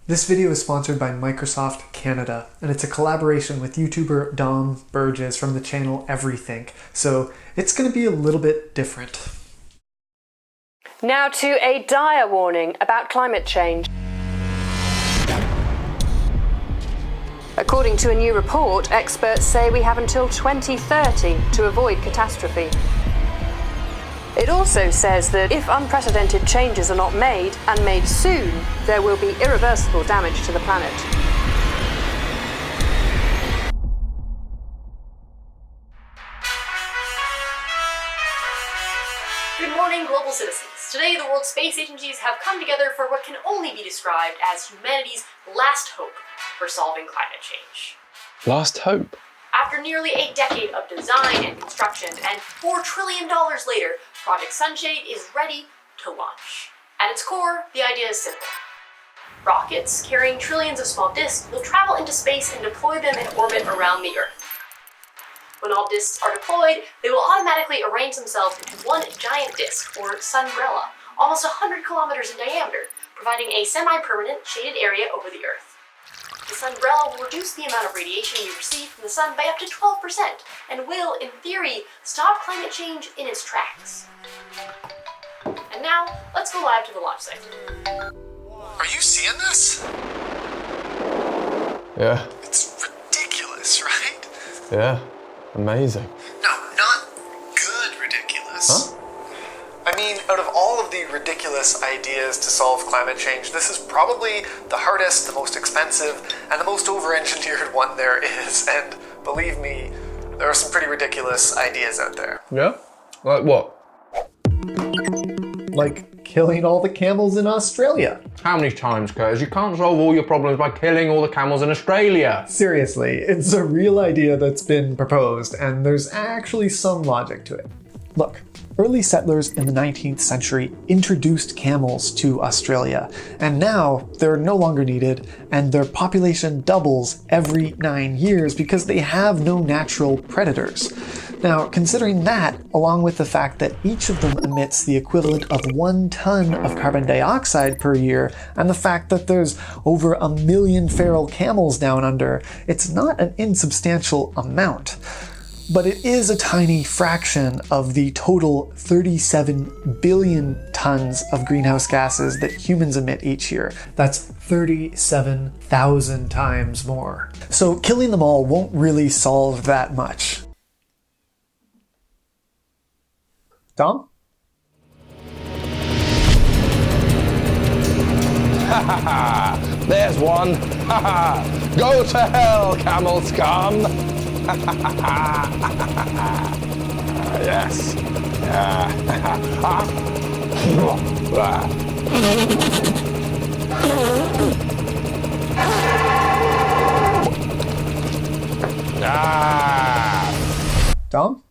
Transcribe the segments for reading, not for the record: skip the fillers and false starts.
This video is sponsored by Microsoft Canada, and it's a collaboration with YouTuber Dom Burgess from the channel Everythink, so it's going to be a little bit different. Now to a dire warning about climate change. According to a new report, experts say we have until 2030 to avoid catastrophe. It also says that if unprecedented changes are not made, and made soon, there will be irreversible damage to the planet. Good morning, global citizens. Today, the world space agencies have come together for what can only be described as humanity's last hope for solving climate change. Last hope? After nearly a decade of design and construction, and $4 trillion later, Project Sunshade is ready to launch. At its core, the idea is simple. Rockets carrying trillions of small disks will travel into space and deploy them in orbit around the Earth. When all disks are deployed, they will automatically arrange themselves into one giant disk, or sunbrella, almost 100 kilometers in diameter, providing a semi-permanent shaded area over the Earth. This umbrella will reduce the amount of radiation we receive from the sun by up to 12%, and will, in theory, stop climate change in its tracks. And now, let's go live to the launch site. Are you seeing this? Yeah. It's ridiculous, right? Yeah. Amazing. No, not good ridiculous. Huh? I mean, out of all of the ridiculous ideas to solve climate change, this is probably the hardest, the most expensive, and the most over-engineered one there is. And believe me, there are some pretty ridiculous ideas out there. Yeah? Like what? Like killing all the camels in Australia. How many times, Kurtis? You can't solve all your problems by killing all the camels in Australia. Seriously, it's a real idea that's been proposed, and there's actually some logic to it. Look, early settlers in the 19th century introduced camels to Australia, and now they're no longer needed, and their population doubles every 9 years because they have no natural predators. Now, considering that, along with the fact that each of them emits the equivalent of 1 ton of carbon dioxide per year, and the fact that there's over 1 million feral camels down under, it's not an insubstantial amount. But it is a tiny fraction of the total 37 billion tons of greenhouse gases that humans emit each year. That's 37,000 times more. So killing them all won't really solve that much. Dom? Ha ha ha! There's one! Ha ha! Go to hell, camel scum! Yes. Dom?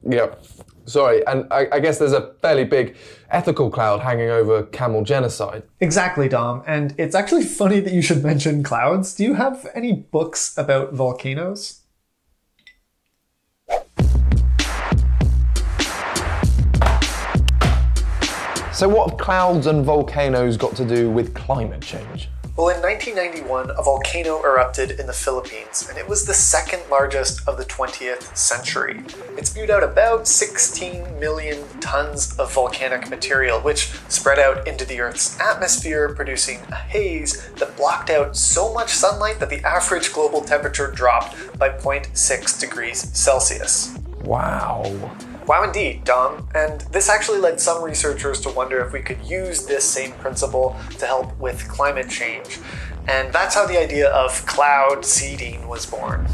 Yep. Sorry, and I guess there's a fairly big ethical cloud hanging over camel genocide. Exactly, Dom. And it's actually funny that you should mention clouds. Do you have any books about volcanoes? So what have clouds and volcanoes got to do with climate change? Well, in 1991, a volcano erupted in the Philippines, and it was the second largest of the 20th century. It spewed out about 16 million tons of volcanic material, which spread out into the Earth's atmosphere, producing a haze that blocked out so much sunlight that the average global temperature dropped by 0.6 degrees Celsius. Wow. Wow indeed, Dom. And this actually led some researchers to wonder if we could use this same principle to help with climate change. And that's how the idea of cloud seeding was born.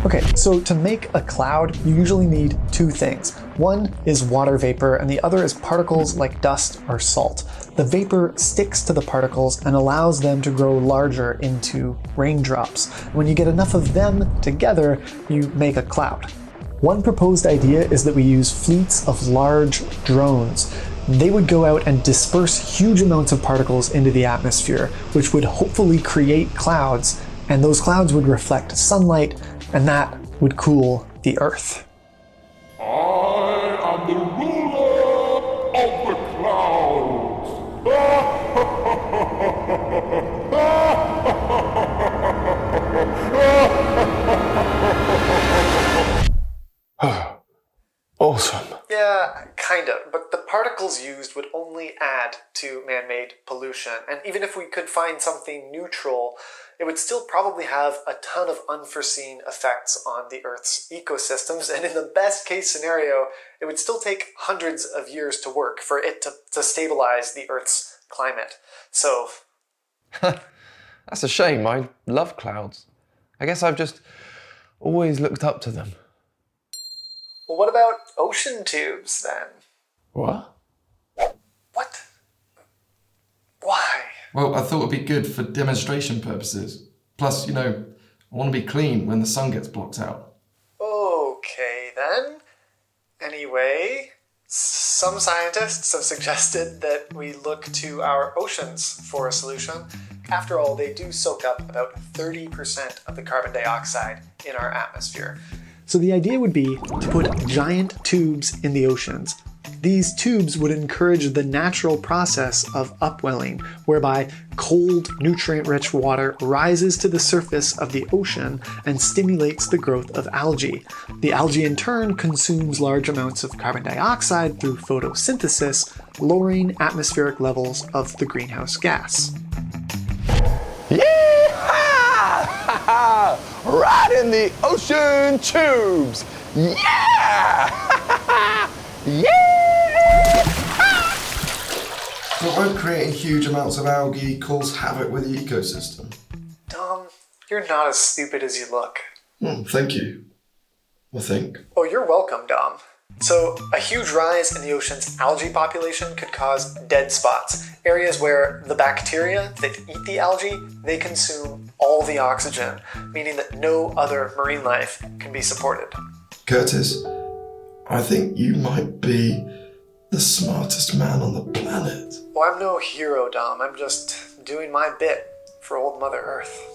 Okay, so to make a cloud, you usually need 2 things. One is water vapor, and the other is particles like dust or salt. The vapor sticks to the particles and allows them to grow larger into raindrops. When you get enough of them together, you make a cloud. One proposed idea is that we use fleets of large drones. They would go out and disperse huge amounts of particles into the atmosphere, which would hopefully create clouds, and those clouds would reflect sunlight, and that would cool the Earth. I am the ruler of the clouds. Awesome. Yeah, kind of, but the particles used would only add to man-made pollution, and even if we could find something neutral, it would still probably have a ton of unforeseen effects on the Earth's ecosystems, and in the best case scenario, it would still take hundreds of years to work for it to stabilize the Earth's climate. So... That's a shame. I love clouds. I guess I've just always looked up to them. Well, what about ocean tubes, then? What? What? Why? Well, I thought it'd be good for demonstration purposes. Plus, I want to be clean when the sun gets blocked out. Okay, then. Anyway, some scientists have suggested that we look to our oceans for a solution. After all, they do soak up about 30% of the carbon dioxide in our atmosphere. So the idea would be to put giant tubes in the oceans. These tubes would encourage the natural process of upwelling, whereby cold, nutrient-rich water rises to the surface of the ocean and stimulates the growth of algae. The algae in turn consumes large amounts of carbon dioxide through photosynthesis, lowering atmospheric levels of the greenhouse gas. Right in the ocean tubes! Yeah! Yeah! But won't creating huge amounts of algae cause havoc with the ecosystem? Dom, you're not as stupid as you look. Thank you. I think. Oh, you're welcome, Dom. So, a huge rise in the ocean's algae population could cause dead spots, areas where the bacteria that eat the algae, they consume all the oxygen, meaning that no other marine life can be supported. Kurtis, I think you might be the smartest man on the planet. Well, I'm no hero, Dom. I'm just doing my bit for old Mother Earth.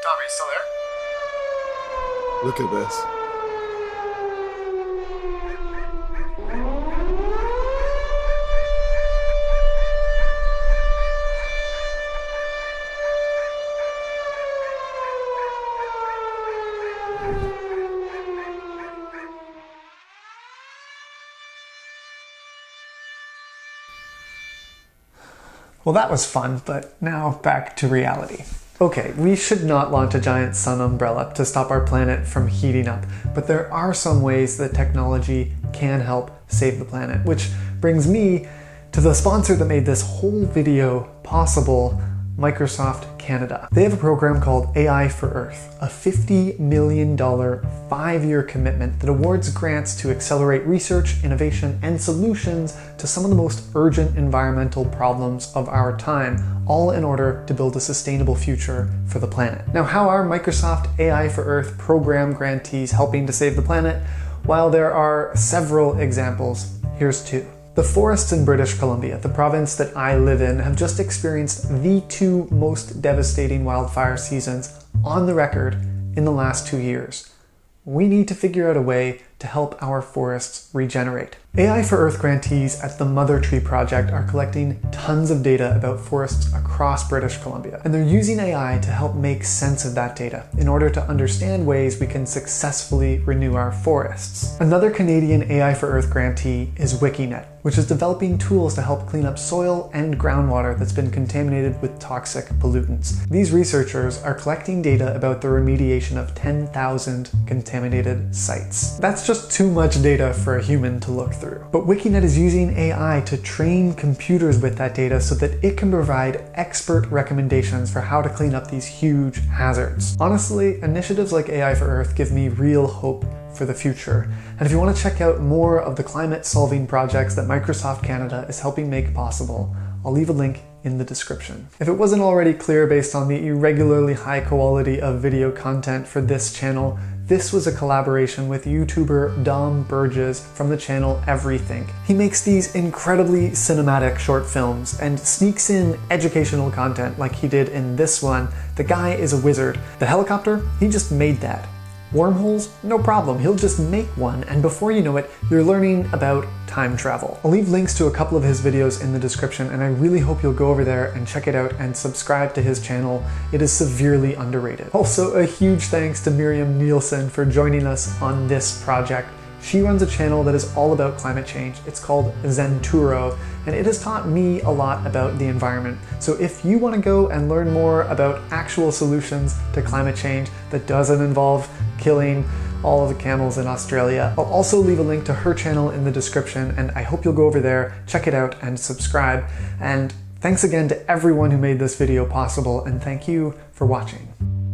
Dom, are you still there? Look at this. Well, that was fun, but now back to reality. Okay, we should not launch a giant sun umbrella to stop our planet from heating up, but there are some ways that technology can help save the planet, which brings me to the sponsor that made this whole video possible, Microsoft Canada. They have a program called AI for Earth, a $50 million 5-year commitment that awards grants to accelerate research, innovation, and solutions to some of the most urgent environmental problems of our time, all in order to build a sustainable future for the planet. Now, how are Microsoft AI for Earth program grantees helping to save the planet? While there are several examples, here's two. The forests in British Columbia, the province that I live in, have just experienced the 2 most devastating wildfire seasons on the record in the last 2 years. We need to figure out a way to help our forests regenerate. AI for Earth grantees at the Mother Tree Project are collecting tons of data about forests across British Columbia, and they're using AI to help make sense of that data in order to understand ways we can successfully renew our forests. Another Canadian AI for Earth grantee is Wikinet, which is developing tools to help clean up soil and groundwater that's been contaminated with toxic pollutants. These researchers are collecting data about the remediation of 10,000 contaminated sites. That's just too much data for a human to look through. But Wikinet is using AI to train computers with that data so that it can provide expert recommendations for how to clean up these huge hazards. Honestly, initiatives like AI for Earth give me real hope for the future. And if you want to check out more of the climate solving projects that Microsoft Canada is helping make possible, I'll leave a link in the description. If it wasn't already clear based on the irregularly high quality of video content for this channel, this was a collaboration with YouTuber Burgess from the channel Everything. He makes these incredibly cinematic short films and sneaks in educational content like he did in this one. The guy is a wizard. The helicopter, he just made that. Wormholes? No problem, he'll just make one, and before you know it, you're learning about time travel. I'll leave links to a couple of his videos in the description, and I really hope you'll go over there and check it out and subscribe to his channel. It is severely underrated. Also, a huge thanks to Miriam Nielsen for joining us on this project. She runs a channel that is all about climate change. It's called Zenturo, and it has taught me a lot about the environment. So if you want to go and learn more about actual solutions to climate change that doesn't involve killing all of the camels in Australia, I'll also leave a link to her channel in the description, and I hope you'll go over there, check it out, and subscribe. And thanks again to everyone who made this video possible, and thank you for watching.